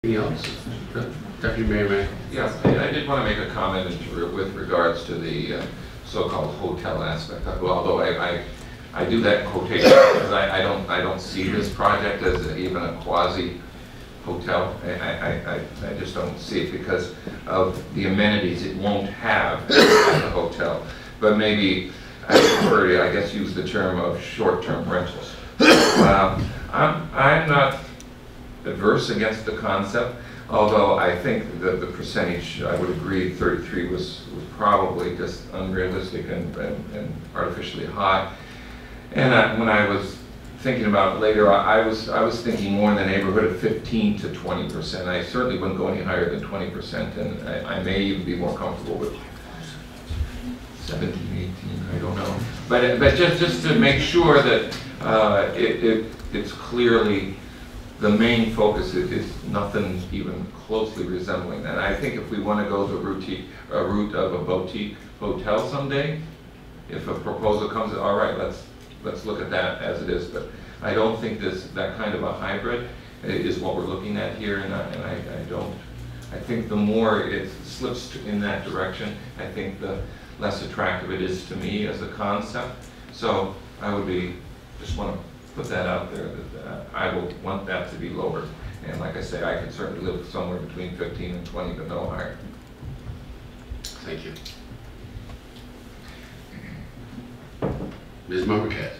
Anything else? Deputy Mayor May. Yes, I did want to make a comment with regards to the so-called hotel aspect. Although I do that quotation because I don't see this project as even a quasi hotel. I just don't see it because of the amenities it won't have as a hotel. But maybe I prefer to, I guess, use the term of short-term rentals. I'm not adverse against the concept, although I think that the percentage, I would agree, 33 was probably just unrealistic and artificially high. And when I was thinking about it later, I was thinking more in the neighborhood of 15 to 20%. I certainly wouldn't go any higher than 20%, and I may even be more comfortable with 17, 18, I don't know. But just to make sure that it's clearly the main focus is nothing even closely resembling that. I think if we want to go the route of a boutique hotel someday, if a proposal comes, all right, let's look at that as it is. But I don't think that kind of a hybrid is what we're looking at here, and I don't. I think the more it slips in that direction, I think the less attractive it is to me as a concept. So I would just want to put that out there that I will want that to be lower. And like I say, I can certainly live somewhere between 15 and 20, but no higher. Thank you. Ms. Marquez.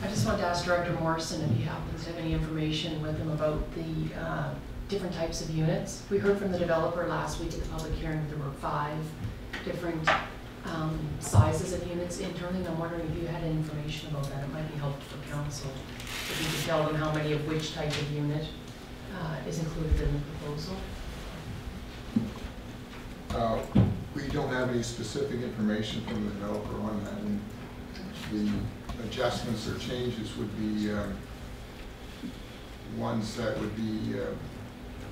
I just wanted to ask Director Morrison if he happens to have any information with him about the different types of units. We heard from the developer last week at the public hearing that there were 5 different sizes of units internally, and I'm wondering if you had any information about that. It might be helpful for council if you could tell them how many of which type of unit is included in the proposal. We don't have any specific information from the developer on that, and the adjustments or changes would be ones that would be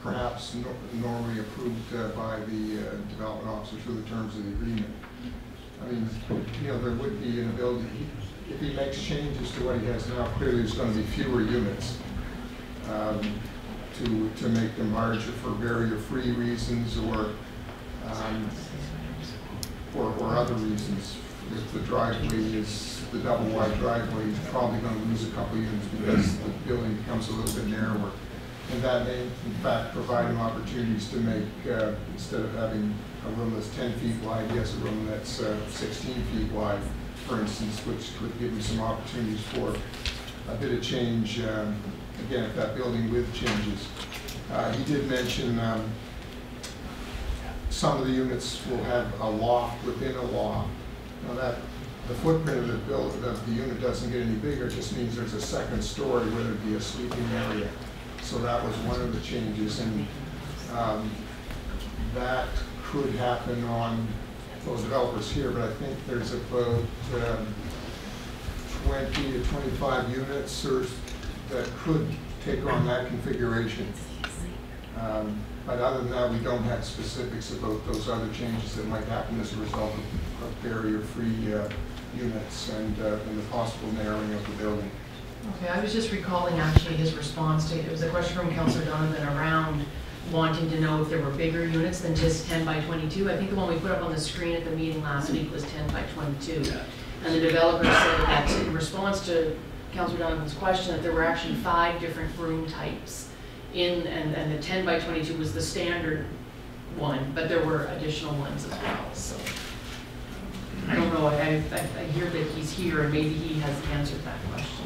perhaps normally approved by the development officer through the terms of the agreement. I mean, there would be an ability, if he makes changes to what he has now, clearly there's going to be fewer units to make them larger for barrier-free reasons or other reasons. If the driveway is the double-wide driveway, he's probably going to lose a couple units because the building becomes a little bit narrower. And that may, in fact, provide him opportunities to make, instead of having a room that's 10 feet wide, he has a room that's 16 feet wide, for instance, which could give him some opportunities for a bit of change, again, if that building width changes. He did mention some of the units will have a loft within a loft. Now that the footprint of the unit doesn't get any bigger, it just means there's a second story where there'd be a sleeping area. So that was one of the changes, and that could happen on those developers here, but I think there's about 20 to 25 units that could take on that configuration. But other than that, we don't have specifics about those other changes that might happen as a result of barrier-free units and the possible narrowing of the building. Okay, I was just recalling actually his response to, it was a question from Councillor Donovan around wanting to know if there were bigger units than just 10 by 22. I think the one we put up on the screen at the meeting last week was 10 by 22. And the developer said that in response to Councillor Donovan's question that there were actually 5 different room types and the 10 by 22 was the standard one, but there were additional ones as well. So I don't know, I hear that he's here and maybe he has answered that question.